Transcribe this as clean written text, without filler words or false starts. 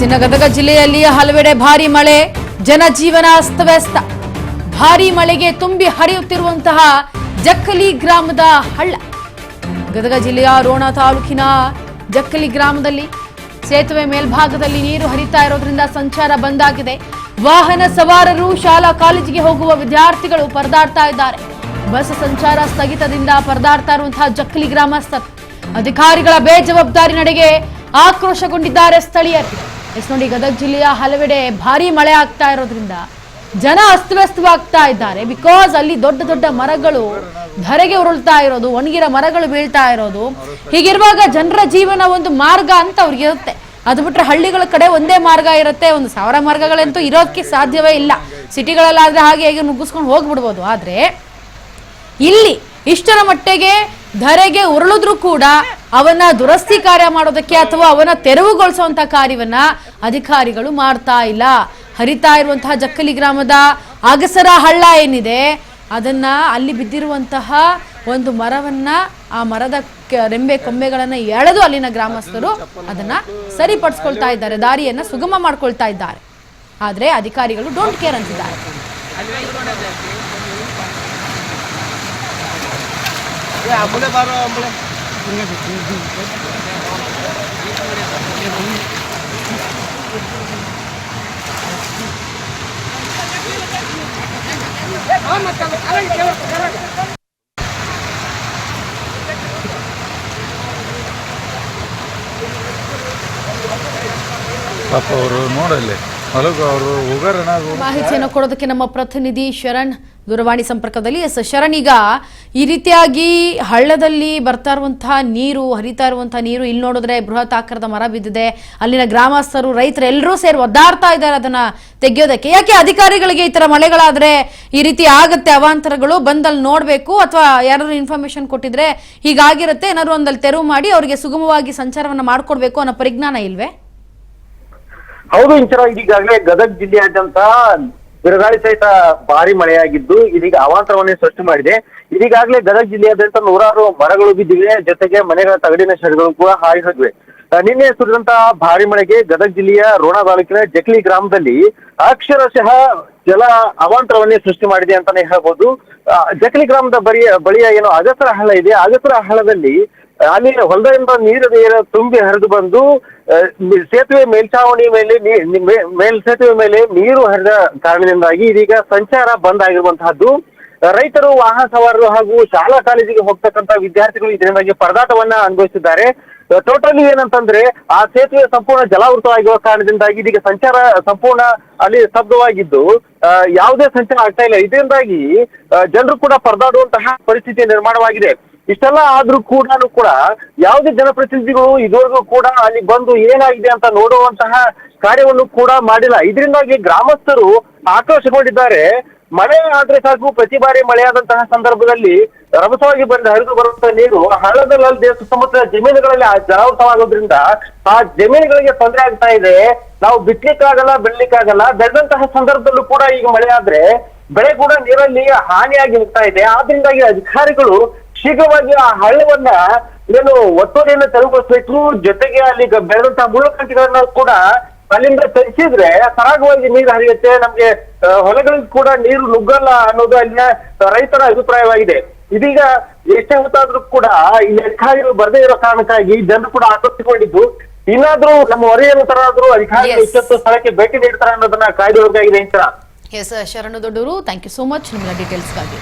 ಇನ್ನು ಗದಗ ಜಿಲ್ಲೆಯಲ್ಲಿ ಹಲವೆಡೆ ಭಾರಿ ಮಳೆ, ಜನಜೀವನ ಅಸ್ತವ್ಯಸ್ತ. ಭಾರಿ ಮಳೆಗೆ ತುಂಬಿ ಹರಿಯುತ್ತಿರುವಂತಹ ಜಕ್ಕಲಿ ಗ್ರಾಮದ ಹಳ್ಳ. ಗದಗ ಜಿಲ್ಲೆಯ ರೋಣ ತಾಲೂಕಿನ ಜಕ್ಕಲಿ ಗ್ರಾಮದಲ್ಲಿ ಸೇತುವೆ ಮೇಲ್ಭಾಗದಲ್ಲಿ ನೀರು ಹರಿತಾ ಇರೋದ್ರಿಂದ ಸಂಚಾರ ಬಂದ್ ಆಗಿದೆ. ವಾಹನ ಸವಾರರು, ಶಾಲಾ ಕಾಲೇಜಿಗೆ ಹೋಗುವ ವಿದ್ಯಾರ್ಥಿಗಳು ಪರದಾಡ್ತಾ ಇದ್ದಾರೆ. ಬಸ್ ಸಂಚಾರ ಸ್ಥಗಿತದಿಂದ ಪರದಾಡ್ತಾ ಇರುವಂತಹ ಜಕ್ಕಲಿ ಗ್ರಾಮಸ್ಥರು. ಅಧಿಕಾರಿಗಳ ಬೇಜವಾಬ್ದಾರಿ ನಡೆಗೆ ಆಕ್ರೋಶಗೊಂಡಿದ್ದಾರೆ ಸ್ಥಳೀಯರು. ನೋಡಿ, ಗದಗ ಜಿಲ್ಲೆಯ ಹಲವೆಡೆ ಭಾರಿ ಮಳೆ ಆಗ್ತಾ ಇರೋದ್ರಿಂದ ಜನ ಅಸ್ತವ್ಯಸ್ತವಾಗ್ತಾ ಇದ್ದಾರೆ. ಬಿಕಾಸ್ ಅಲ್ಲಿ ದೊಡ್ಡ ದೊಡ್ಡ ಮರಗಳು ಧರೆಗೆ ಉರುಳ್ತಾ ಇರೋದು, ಒಣಗಿರೋ ಮರಗಳು ಬೀಳ್ತಾ ಇರೋದು. ಹೀಗಿರುವಾಗ ಜನರ ಜೀವನ ಒಂದು ಮಾರ್ಗ ಅಂತ ಅವ್ರಿಗೆ ಇರುತ್ತೆ. ಅದು ಬಿಟ್ರೆ ಹಳ್ಳಿಗಳ ಕಡೆ ಒಂದೇ ಮಾರ್ಗ ಇರುತ್ತೆ, 1000 ಮಾರ್ಗಗಳಂತೂ ಇರೋದಕ್ಕೆ ಸಾಧ್ಯವೇ ಇಲ್ಲ. ಸಿಟಿಗಳಲ್ಲಾದ್ರೆ ಹಾಗೆ ಹೇಗೆ ನುಗ್ಗಿಸ್ಕೊಂಡು ಹೋಗ್ಬಿಡ್ಬೋದು. ಆದ್ರೆ ಇಲ್ಲಿ ಇಷ್ಟರ ಮಟ್ಟಿಗೆ ಧರೆಗೆ ಉರುಳಿದ್ರು ಕೂಡ ಅವನ ದುರಸ್ತಿ ಕಾರ್ಯ ಮಾಡೋದಕ್ಕೆ ಅಥವಾ ಅವನ ತೆರವುಗೊಳಿಸುವಂತ ಕಾರ್ಯವನ್ನ ಅಧಿಕಾರಿಗಳು ಮಾಡ್ತಾ ಇಲ್ಲ. ಹರಿತಾ ಇರುವಂತಹ ಜಕ್ಕಲಿ ಗ್ರಾಮದ ಅಗಸರ ಹಳ್ಳ ಏನಿದೆ, ಅದನ್ನ ಅಲ್ಲಿ ಬಿದ್ದಿರುವಂತಹ ಒಂದು ಮರವನ್ನ, ಆ ಮರದ ರೆಂಬೆ ಕೊಂಬೆಗಳನ್ನ ಎಳೆದು ಅಲ್ಲಿನ ಗ್ರಾಮಸ್ಥರು ಅದನ್ನ ಸರಿಪಡಿಸ್ಕೊಳ್ತಾ ಇದ್ದಾರೆ, ದಾರಿಯನ್ನ ಸುಗಮ ಮಾಡ್ಕೊಳ್ತಾ ಇದ್ದಾರೆ. ಆದ್ರೆ ಅಧಿಕಾರಿಗಳು ಡೋಂಟ್ ಕೇರ್ ಅಂತಿದ್ದಾರೆ. ಪಾಪ ಅವರು ನೋಡಲ್ಲಿ ಮಾಹಿತಿಯನ್ನು ಕೊಡೋದಕ್ಕೆ ನಮ್ಮ ಪ್ರತಿನಿಧಿ ಶರಣ್ ದೂರವಾಣಿ ಸಂಪರ್ಕದಲ್ಲಿ. ಶರಣ್, ಈಗ ಈ ರೀತಿಯಾಗಿ ಹಳ್ಳದಲ್ಲಿ ಬರ್ತಾ ಇರುವಂತಹ ನೀರು, ಹರಿತಾ ಇರುವಂತಹ ನೀರು, ಇಲ್ಲಿ ನೋಡಿದ್ರೆ ಬೃಹತ್ ಆಕಾರದ ಮರ ಬಿದ್ದಿದೆ. ಅಲ್ಲಿನ ಗ್ರಾಮಸ್ಥರು, ರೈತರು ಎಲ್ಲರೂ ಸೇರಿ ಒದ್ದಾಡ್ತಾ ಇದ್ದಾರೆ ಅದನ್ನ ತೆಗೆಯೋದಕ್ಕೆ. ಯಾಕೆ ಅಧಿಕಾರಿಗಳಿಗೆ ಈ ತರ ಮಳೆಗಳಾದ್ರೆ ಈ ರೀತಿ ಆಗುತ್ತೆ, ಅವಾಂತರಗಳು ಬಂದಲ್ಲಿ ನೋಡ್ಬೇಕು, ಅಥವಾ ಯಾರಾದ್ರೂ ಇನ್ಫಾರ್ಮೇಶನ್ ಕೊಟ್ಟಿದ್ರೆ ಹೀಗಾಗಿರುತ್ತೆ, ಏನಾದ್ರು ಒಂದಲ್ಲಿ ತೆರವು ಮಾಡಿ ಅವರಿಗೆ ಸುಗಮವಾಗಿ ಸಂಚಾರವನ್ನ ಮಾಡ್ಕೊಡ್ಬೇಕು ಅನ್ನೋ ಪರಿಜ್ಞಾನ ಇಲ್ವೇ? ಹೌದು ಇಂಚರ, ಈಗಾಗಲೇ ಗದಗ ಜಿಲ್ಲೆಯಾದ್ಯಂತ ಬಿರುಗಾಳಿ ಸಹಿತ ಭಾರಿ ಮಳೆಯಾಗಿದ್ದು ಇದೀಗ ಅವಾಂತರವನ್ನೇ ಸೃಷ್ಟಿ ಮಾಡಿದೆ. ಇದೀಗಾಗಲೇ ಗದಗ ಜಿಲ್ಲೆಯಾದ್ಯಂತ 100 ಮರಗಳು ಬಿದ್ದಿವೆ, ಜೊತೆಗೆ ಮನೆಗಳ ತಗಡಿನ ಶೆಡ್ಗಳು ಕೂಡ ಹಾರಿ ಹೋಗಿವೆ. ನಿನ್ನೆ ಸುರಿದಂತಹ ಭಾರಿ ಮಳೆಗೆ ಗದಗ ಜಿಲ್ಲೆಯ ರೋಣ ತಾಲೂಕಿನ ಜಕ್ಕಲಿ ಗ್ರಾಮದಲ್ಲಿ ಅಕ್ಷರಶಃ ಜಲ ಅವಾಂತರವನ್ನೇ ಸೃಷ್ಟಿ ಮಾಡಿದೆ ಅಂತಾನೆ ಹೇಳ್ಬೋದು. ಜಕ್ಕಲಿ ಗ್ರಾಮದ ಬಳಿಯ ಏನು ಅಗಸರ ಹಳ್ಳ ಇದೆ, ಅಗಸರ ಹಳ್ಳದಲ್ಲಿ ಅಲ್ಲಿ ಹೊಲದಿಂದ ನೀರು ತುಂಬಿ ಹರಿದು ಬಂದು ಸೇತುವೆ ಮೇಲ್ಛಾವಣಿ ಸೇತುವೆ ಮೇಲೆ ನೀರು ಹರಿದ ಕಾರಣದಿಂದಾಗಿ ಇದೀಗ ಸಂಚಾರ ಬಂದ್ ಆಗಿರುವಂತಹದ್ದು. ರೈತರು, ವಾಹನ ಸವಾರರು ಹಾಗೂ ಶಾಲಾ ಕಾಲೇಜಿಗೆ ಹೋಗ್ತಕ್ಕಂತ ವಿದ್ಯಾರ್ಥಿಗಳು ಇದರಿಂದಾಗಿ ಪರದಾಟವನ್ನ ಅನುಭವಿಸಿದ್ದಾರೆ. ಟೋಟಲಿ ಏನಂತಂದ್ರೆ ಆ ಸೇತುವೆ ಸಂಪೂರ್ಣ ಜಲಾವೃತವಾಗಿರುವ ಕಾರಣದಿಂದಾಗಿ ಇದೀಗ ಸಂಚಾರ ಸಂಪೂರ್ಣ ಅಲ್ಲಿ ಸ್ತಬ್ಧವಾಗಿದ್ದು ಯಾವುದೇ ಸಂಚಾರ ಆಗ್ತಾ ಇಲ್ಲ. ಇದರಿಂದಾಗಿ ಜನರು ಕೂಡ ಪರದಾಡುವಂತಹ ಪರಿಸ್ಥಿತಿ ನಿರ್ಮಾಣವಾಗಿದೆ. ಇಷ್ಟೆಲ್ಲ ಆದ್ರೂ ಕೂಡ ಯಾವುದೇ ಜನಪ್ರತಿನಿಧಿಗಳು ಇದುವರೆಗೂ ಕೂಡ ಅಲ್ಲಿ ಬಂದು ಏನಾಗಿದೆ ಅಂತ ನೋಡುವಂತಹ ಕಾರ್ಯವನ್ನು ಕೂಡ ಮಾಡಿಲ್ಲ. ಇದರಿಂದಾಗಿ ಗ್ರಾಮಸ್ಥರು ಆಕ್ರೋಶಗೊಂಡಿದ್ದಾರೆ. ಮಳೆ ಆದ್ರೆ ಸಾಕು, ಪ್ರತಿ ಬಾರಿ ಮಳೆಯಾದಂತಹ ಸಂದರ್ಭದಲ್ಲಿ ರಭಸವಾಗಿ ಹರಿದು ಬರುವಂತಹ ನೀರು ಹಳ್ಳದಲ್ಲದೆ ಸುತ್ತಮುತ್ತಲ ಜಮೀನುಗಳಲ್ಲಿ ಜಲಾವೃತವಾಗೋದ್ರಿಂದ ಆ ಜಮೀನುಗಳಿಗೆ ತೊಂದರೆ ಆಗ್ತಾ ಇದೆ. ನಾವು ಬಿಡ್ಲಿಕ್ಕಾಗಲ್ಲ, ಬೆಳಿಲಿಕ್ಕಾಗಲ್ಲ. ಬೆಳೆದಂತಹ ಸಂದರ್ಭದಲ್ಲೂ ಕೂಡ ಈಗ ಮಳೆ ಆದ್ರೆ ಬೆಳೆ ಕೂಡ ನೀರಲ್ಲಿ ಹಾನಿಯಾಗಿ ಹೋಗ್ತಾ ಇದೆ. ಆದ್ರಿಂದಾಗಿ ಅಧಿಕಾರಿಗಳು ಶೀಘ್ರವಾಗಿ ಆ ಹಳ್ಳವನ್ನ ಒತ್ತುವರಿಯನ್ನು ತೆರವುಗೊಳಿಸಬೇಕು. ಜೊತೆಗೆ ಅಲ್ಲಿ ಬೆಳೆದಂತಹ ಮುಳ್ಳುಕಂಟಿಗಳನ್ನ ಕೂಡ ಅಲ್ಲಿಂದ ತೆಗೆಸಿದ್ರೆ ಸರಾಗವಾಗಿ ನೀರು ಹರಿಯುತ್ತೆ, ನಮ್ಗೆ ಹೊಲಗಳಿಗೆ ಕೂಡ ನೀರು ನುಗ್ಗಲ್ಲ ಅನ್ನೋದು ಅಲ್ಲಿನ ರೈತರ ಅಭಿಪ್ರಾಯವಾಗಿದೆ. ಇದೀಗ ಎಷ್ಟೇ ಹೊತ್ತಾದ್ರೂ ಕೂಡ ಇಲ್ಲಿ ಅಧಿಕಾರಿಗಳು ಬರದೇ ಇರೋ ಕಾರಣಕ್ಕಾಗಿ ಜನರು ಕೂಡ ಆಕರ್ಷಿಕೊಂಡಿದ್ದು, ಇನ್ನಾದ್ರೂ ನಮ್ಮ ಹೊರೆಯನ್ನು ತರಾದ್ರೂ ಅಧಿಕಾರಿಗಳು ಇಷ್ಟೊತ್ತು ಸ್ಥಳಕ್ಕೆ ಭೇಟಿ ನೀಡ್ತಾರೆ ಅನ್ನೋದನ್ನ ಕಾಯ್ದುಕೊಳ್ಳಬೇಕಾಗಿದೆ. S Sharanu Doddur, thank you so much ನಿಮ್ಮ ಡೀಟೇಲ್ಸ್ಗಾಗಿ.